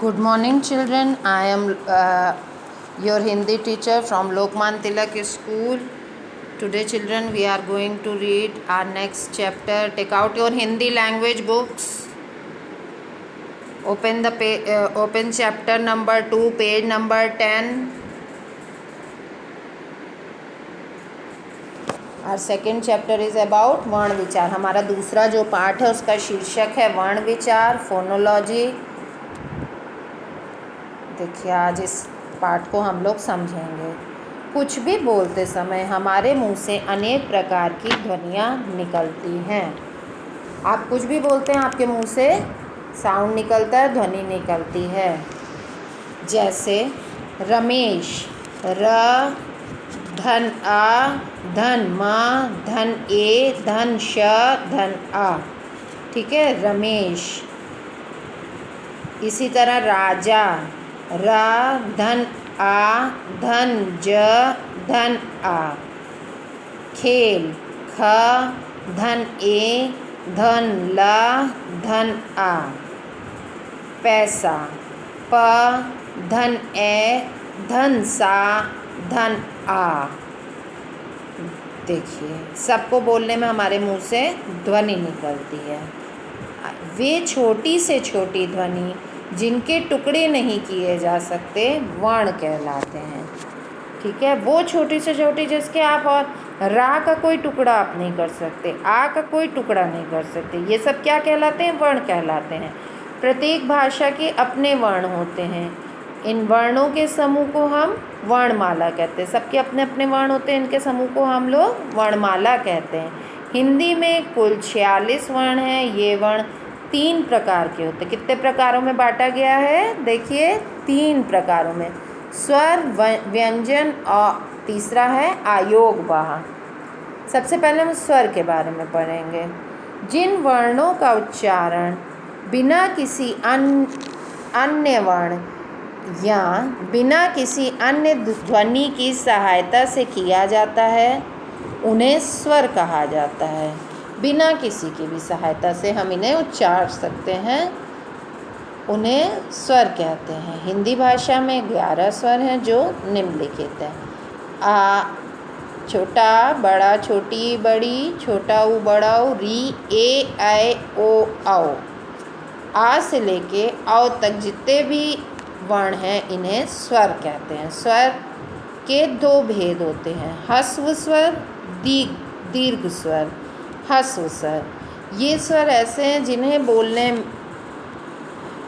Good morning, children. I am your Hindi teacher from Lokman Tilak School. Today, children, we are going to read our next chapter. Take out your Hindi language books. Open chapter number 2, page number 10. Our second chapter is about वर्ण विचार. हमारा दूसरा जो पाठ है उसका शीर्षक है वर्ण विचार, फोनोलॉजी. देखिए, आज इस पाठ को हम लोग समझेंगे. कुछ भी बोलते समय हमारे मुंह से अनेक प्रकार की ध्वनियाँ निकलती हैं. आप कुछ भी बोलते हैं, आपके मुंह से साउंड निकलता है, ध्वनि निकलती है. जैसे रमेश, र, धन आ, धन मा, धन ए, धन श, धन आ. ठीक है, रमेश. इसी तरह राजा, रा, धन आ, धन ज, धन आ. खेल, ख, धन ए, धन ला, धन आ. पैसा, प, धन ए, धन सा, धन आ. देखिए, सबको बोलने में हमारे मुंह से ध्वनि निकलती है. वे छोटी से छोटी ध्वनि जिनके टुकड़े नहीं किए जा सकते वर्ण कहलाते हैं. ठीक है, वो छोटी से छोटी जिसके आप और रा का कोई टुकड़ा आप नहीं कर सकते, आ का कोई टुकड़ा नहीं कर सकते, ये सब क्या कहलाते हैं? वर्ण कहलाते हैं. प्रत्येक भाषा के अपने वर्ण होते हैं. इन वर्णों के समूह को हम वर्णमाला कहते हैं. सबके अपने अपने वर्ण होते हैं, इनके समूह को हम लोग वर्णमाला कहते हैं. हिंदी में कुल 46 वर्ण हैं. ये वर्ण 3 प्रकार के होते हैं. कितने प्रकारों में बांटा गया है? देखिए, 3 प्रकारों में. स्वर, व्यंजन और तीसरा है आयोगवाह. सबसे पहले हम स्वर के बारे में पढ़ेंगे. जिन वर्णों का उच्चारण बिना किसी अन्य वर्ण या बिना किसी अन्य ध्वनि की सहायता से किया जाता है उन्हें स्वर कहा जाता है. बिना किसी की भी सहायता से हम इन्हें उच्चार सकते हैं, उन्हें स्वर कहते हैं. हिंदी भाषा में 11 स्वर हैं जो निम्नलिखित हैं. आ, छोटा, बड़ा, छोटी, बड़ी, छोटा ऊ, बड़ा ऊ, री, ए, ऐ, ओ, औ. आ से लेके औ तक जितने भी वर्ण हैं इन्हें स्वर कहते हैं. स्वर के 2 भेद होते हैं, ह्रस्व स्वर, दीर्घ स्वर. ह्रस्व स्वर, ये स्वर ऐसे हैं जिन्हें बोलने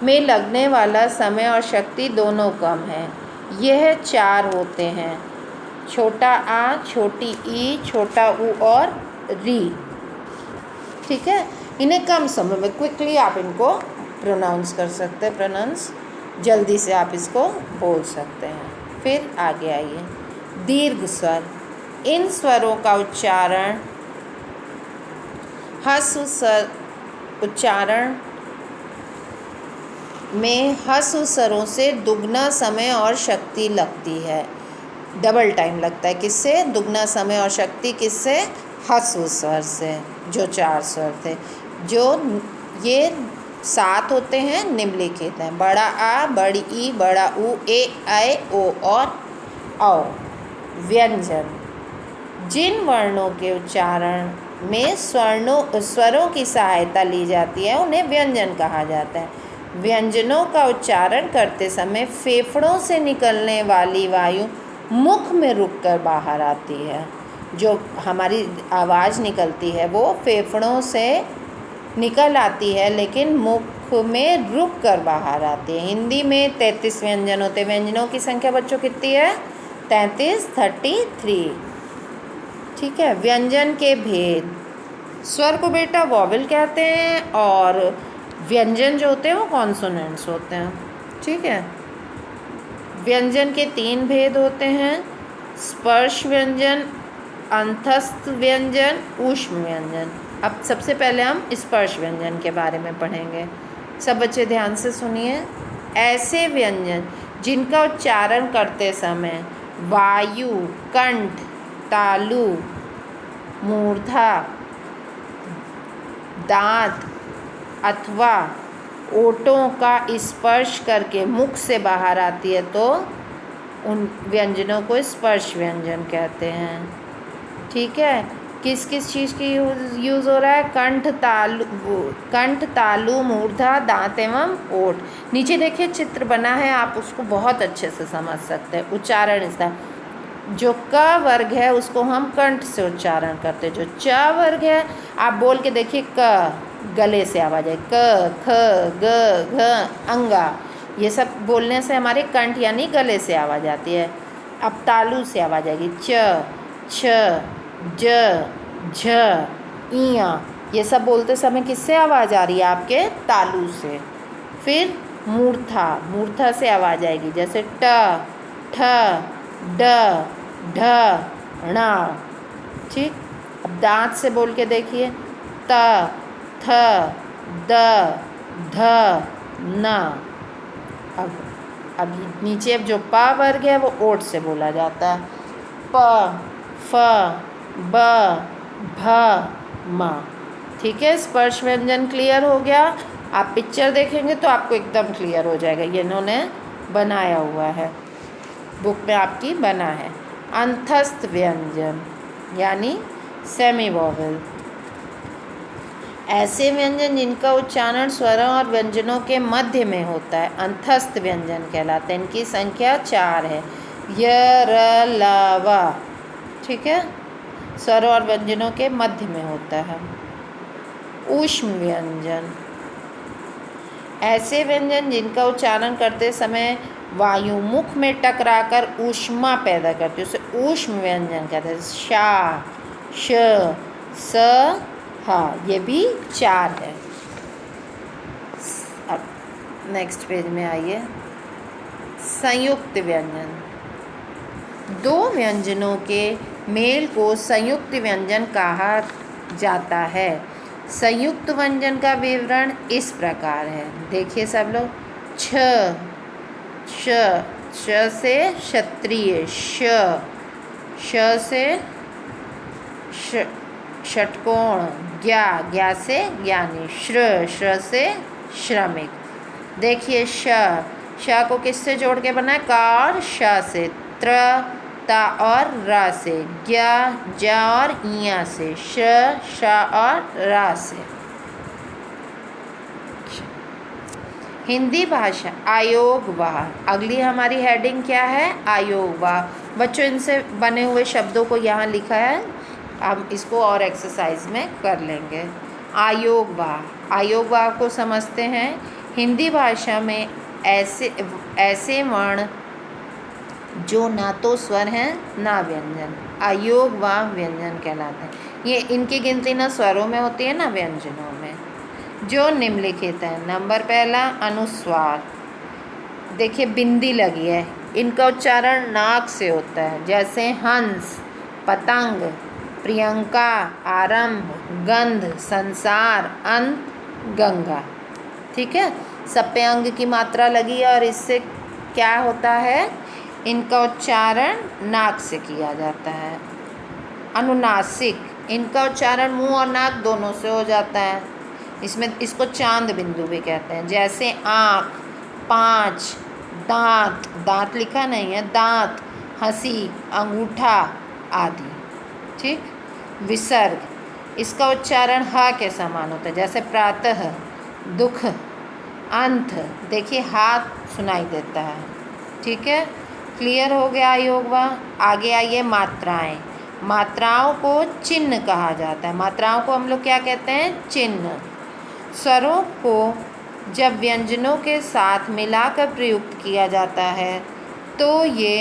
में लगने वाला समय और शक्ति दोनों कम है. यह 4 होते हैं, छोटा आ, छोटी ई, छोटा ऊ और री. ठीक है, इन्हें कम समय में क्विकली आप इनको प्रोनाउंस कर सकते हैं. प्रोनाउंस जल्दी से आप इसको बोल सकते हैं. फिर आगे आइए. दीर्घ स्वर. इन स्वरों का उच्चारण ह्रस्व स्वर उच्चारण में ह्रस्व स्वरों से दुगना समय और शक्ति लगती है. डबल टाइम लगता है. किससे? दुगना समय और शक्ति किससे? ह्रस्व स्वर से. जो 4 स्वर थे, जो ये 7 होते हैं, निम्नलिखित हैं. बड़ा आ, बड़ी ई, बड़ा ऊ, ए, ऐ, ओ और औ. व्यंजन. जिन वर्णों के उच्चारण में स्वरों की सहायता ली जाती है उन्हें व्यंजन कहा जाता है. व्यंजनों का उच्चारण करते समय फेफड़ों से निकलने वाली वायु मुख में रुककर बाहर आती है. जो हमारी आवाज़ निकलती है वो फेफड़ों से निकल आती है लेकिन मुख में रुक कर बाहर आती है. हिंदी में 33 व्यंजन होते हैं. व्यंजनों की संख्या बच्चों कितनी है? 33. ठीक है. व्यंजन के भेद. स्वर को बेटा वॉवेल कहते हैं और व्यंजन जो होते हैं वो कॉन्सोनेंट्स होते हैं. ठीक है. व्यंजन के 3 भेद होते हैं, स्पर्श व्यंजन, अंतस्थ व्यंजन, ऊष्म व्यंजन. अब सबसे पहले हम स्पर्श व्यंजन के बारे में पढ़ेंगे. सब बच्चे ध्यान से सुनिए. ऐसे व्यंजन जिनका उच्चारण करते समय वायु, कंठ, तालु, मूर्धा, दांत अथवा ओठों का स्पर्श करके मुख से बाहर आती है तो उन व्यंजनों को स्पर्श व्यंजन कहते हैं। ठीक है, किस किस चीज़ की यूज़ हो रहा है? कंठ, तालु, मूर्धा, दांत एवं ओठ। नीचे देखिए चित्र बना है, आप उसको बहुत अच्छे से समझ सकते हैं। उच्चारण इसका, जो क वर्ग है उसको हम कंठ से उच्चारण करते हैं। जो च वर्ग है आप बोल के देखिए, क गले से आवाज़ है, क, ख, ग, घ, अंगा, ये सब बोलने से हमारे कंठ यानी गले से आवाज़ आती है। अब तालु से आवाज़ आएगी, च, छ, ज, झ, इया, ये सब बोलते समय किससे आवाज़ आ रही है? आपके तालु से। फिर मूर्धा से आवाज़ आएगी, जैसे ट, ठ, ड, ढ, ण। ठीक, अब दांत से बोल के देखिए, त, थ, द, ध, न। अब नीचे अब जो प वर्ग है वो ओठ से बोला जाता है, प, फ, ब, भ, म। ठीक है, स्पर्श व्यंजन क्लियर हो गया। आप पिक्चर देखेंगे तो आपको एकदम क्लियर हो जाएगा, ये इन्होंने बनाया हुआ है, बुक में आपकी बना है। अंतस्थ व्यंजन यानी सेमी वॉवेल, ऐसे व्यंजन जिनका उच्चारण स्वरों और व्यंजनों के मध्य में होता है अंतस्थ व्यंजन कहलाते हैं। इनकी संख्या 4 है, य, र, ल, व। ठीक है, स्वरों और व्यंजनों के मध्य में होता है। ऊष्म व्यंजन, ऐसे व्यंजन जिनका उच्चारण करते समय वायु मुख में टकराकर ऊष्मा पैदा करती है उसे ऊष्म व्यंजन कहते हैं। शा, श, स, हा, ये भी 4 है। अब नेक्स्ट पेज में आइए, संयुक्त व्यंजन। 2 व्यंजनों के मेल को संयुक्त व्यंजन कहा जाता है। संयुक्त व्यंजन का विवरण इस प्रकार है, देखिए सब लोग, छ, श, श से क्षत्रिय, श से षटकोण, ज्ञा से ज्ञानी, श्र से श्रमिक। देखिए श को किससे जोड़ के बना है? का और श से, त्र, ता और र से, ज्ञ, ज और इया से, श और र से। हिंदी भाषा आयोगवाह, अगली हमारी हेडिंग क्या है? आयोगवाह। बच्चों इनसे बने हुए शब्दों को यहाँ लिखा है, हम इसको और एक्सरसाइज में कर लेंगे। आयोगवाह को समझते हैं। हिंदी भाषा में ऐसे वर्ण जो ना तो स्वर हैं ना व्यंजन, आयोगवाह व्यंजन कहलाते हैं। ये इनकी गिनती ना स्वरों में होती है ना व्यंजनों में, जो निम्नलिखित है। नंबर पहला, अनुस्वार। देखिए बिंदी लगी है, इनका उच्चारण नाक से होता है, जैसे हंस, पतंग, प्रियंका, आरंभ, गंध, संसार, अंत, गंगा। ठीक है, सप्पे अंग की मात्रा लगी है और इससे क्या होता है? इनका उच्चारण नाक से किया जाता है। अनुनासिक, इनका उच्चारण मुंह और नाक दोनों से हो जाता है। इसको चांद बिंदु भी कहते हैं, जैसे आँख, पाँच, दांत लिखा नहीं है, दांत, हंसी, अंगूठा आदि। ठीक, विसर्ग, इसका उच्चारण ह के समान होता है, जैसे प्रातः, दुख, अंत। देखिए हाथ सुनाई देता है। ठीक है, क्लियर हो गया आयोगवाह। आगे आइए, मात्राएं। मात्राओं को चिन्ह कहा जाता है। मात्राओं को हम लोग क्या कहते हैं? चिन्ह। स्वरों को जब व्यंजनों के साथ मिलाकर प्रयुक्त किया जाता है तो ये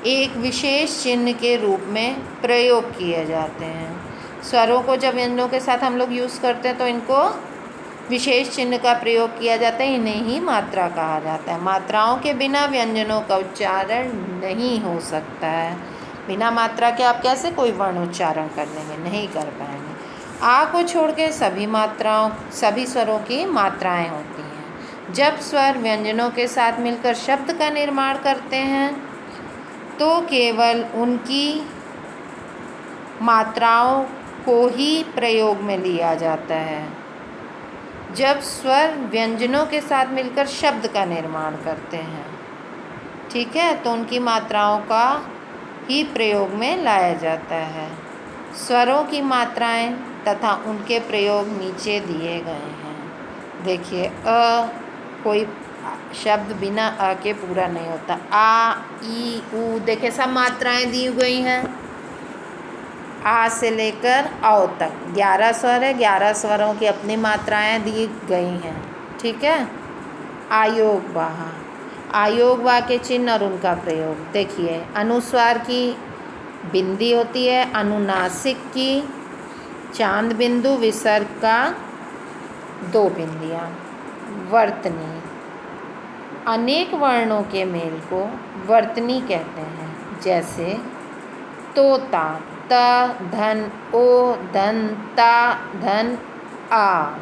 एक विशेष चिन्ह के रूप में प्रयोग किए जाते हैं। स्वरों को जब व्यंजनों के साथ हम लोग यूज़ करते हैं तो इनको विशेष चिन्ह का प्रयोग किया जाता है, इन्हें ही मात्रा कहा जाता है। मात्राओं के बिना व्यंजनों का उच्चारण नहीं हो सकता है। बिना मात्रा के आप कैसे कोई वर्ण उच्चारण कर लेंगे? नहीं कर पाएंगे। आ को छोड़ के सभी स्वरों की मात्राएं होती हैं। जब स्वर व्यंजनों के साथ मिलकर शब्द का निर्माण करते हैं तो केवल उनकी मात्राओं को ही प्रयोग में लिया जाता है। जब स्वर व्यंजनों के साथ मिलकर शब्द का निर्माण करते हैं, ठीक है, तो उनकी मात्राओं का ही प्रयोग में लाया जाता है। स्वरों की मात्राएं तथा उनके प्रयोग नीचे दिए गए हैं। देखिए, कोई शब्द बिना अ के पूरा नहीं होता। आ, ई, ऊ, देखिए सब मात्राएं दी गई हैं। आ से लेकर औ तक 11 स्वर है, 11 स्वरों की अपनी मात्राएं दी गई हैं, ठीक है। आयोग वाह, आयोग वाह के चिन्ह और उनका प्रयोग देखिए। अनुस्वार की बिंदी होती है, अनुनासिक की चांद बिंदु, विसर्ग का 2 बिंदियाँ। वर्तनी, अनेक वर्णों के मेल को वर्तनी कहते हैं। जैसे तोता, त, धन, ओ, धन, ता, धन, आ।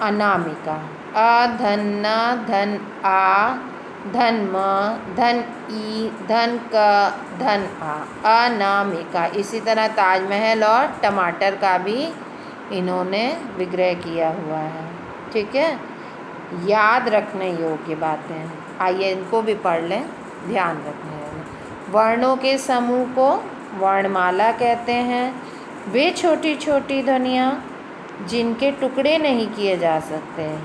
अनामिका, अ, धन, न, धन, आ, धन, म, धन, ई, धन, क, धन, आ। अनामिका। इसी तरह ताजमहल और टमाटर का भी इन्होंने विग्रह किया हुआ है, ठीक है। याद रखने योग्य बातें हैं, आइए इनको भी पढ़ लें, ध्यान रखने योग्य। वर्णों के समूह को वर्णमाला कहते हैं। वे छोटी छोटी ध्वनियाँ जिनके टुकड़े नहीं किए जा सकते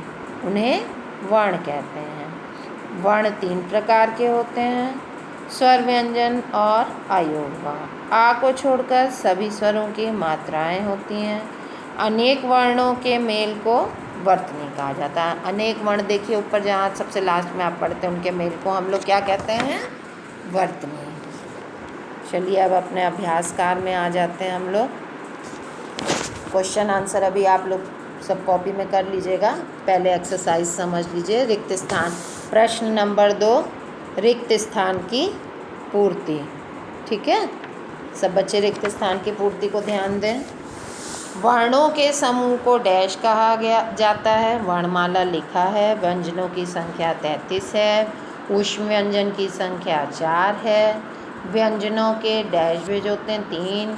उन्हें वर्ण कहते हैं। वर्ण 3 प्रकार के होते हैं, स्वर व्यंजन और अयोग। आ को छोड़कर सभी स्वरों की मात्राएं होती हैं। अनेक वर्णों के मेल को वर्तनी कहा जाता है। अनेक वर्ण देखिए ऊपर जहाँ सबसे लास्ट में आप पढ़ते हैं, उनके मेल को हम लोग क्या कहते हैं? वर्तनी। चलिए अब अपने अभ्यासकार में आ जाते हैं हम लोग। क्वेश्चन आंसर अभी आप लोग सब कॉपी में कर लीजिएगा। पहले एक्सरसाइज समझ लीजिए। रिक्त स्थान, प्रश्न नंबर 2, रिक्त स्थान की पूर्ति, ठीक है। सब बच्चे रिक्त स्थान की पूर्ति को ध्यान दें। वर्णों के समूह को डैश कहा गया जाता है। वर्णमाला लिखा है। व्यंजनों की संख्या 33 है। ऊष्म व्यंजन की संख्या 4 है। व्यंजनों के डैश भेज होते हैं 3,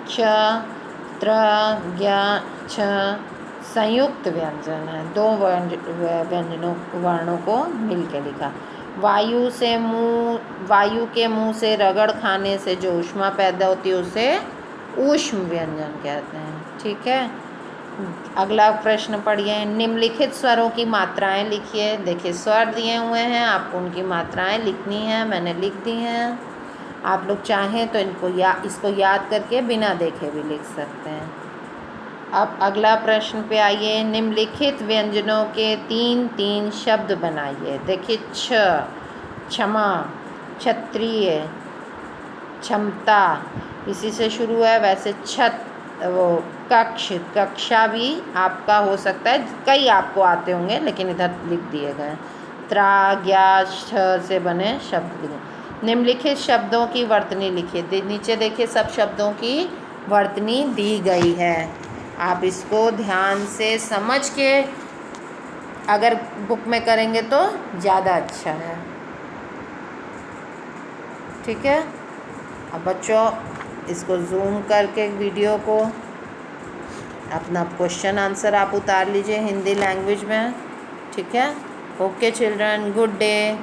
च, त्र, ज्ञ, छ। संयुक्त व्यंजन है, 2 व्यंजनों वर्णों को मिलकर लिखा। वायु के मुंह से रगड़ खाने से जो ऊष्मा पैदा होती है उसे ऊष्म व्यंजन कहते हैं, ठीक है। अगला प्रश्न पढ़िए। निम्नलिखित स्वरों की मात्राएं लिखिए। देखिए स्वर दिए हुए हैं, आपको उनकी मात्राएं लिखनी है, मैंने लिख दी हैं। आप लोग चाहें तो इसको याद करके बिना देखे भी लिख सकते हैं। अब अगला प्रश्न पे आइए। निम्नलिखित व्यंजनों के 3-3 शब्द बनाइए। देखिए छ, क्षमा, क्षत्रिय, क्षमता, इसी से शुरू है। वैसे छत, वो कक्ष, कक्षा भी आपका हो सकता है, कई आपको आते होंगे लेकिन इधर लिख दिए गए। त्रा, ज्ञा, छ से बने शब्द लिखे। निम्नलिखित शब्दों की वर्तनी लिखिए। नीचे देखिए सब शब्दों की वर्तनी दी गई है। आप इसको ध्यान से समझ के अगर बुक में करेंगे तो ज़्यादा अच्छा है, ठीक है। अब बच्चों इसको जूम करके वीडियो को अपना क्वेश्चन आंसर आप उतार लीजिए हिंदी लैंग्वेज में, ठीक है। Okay children, good day.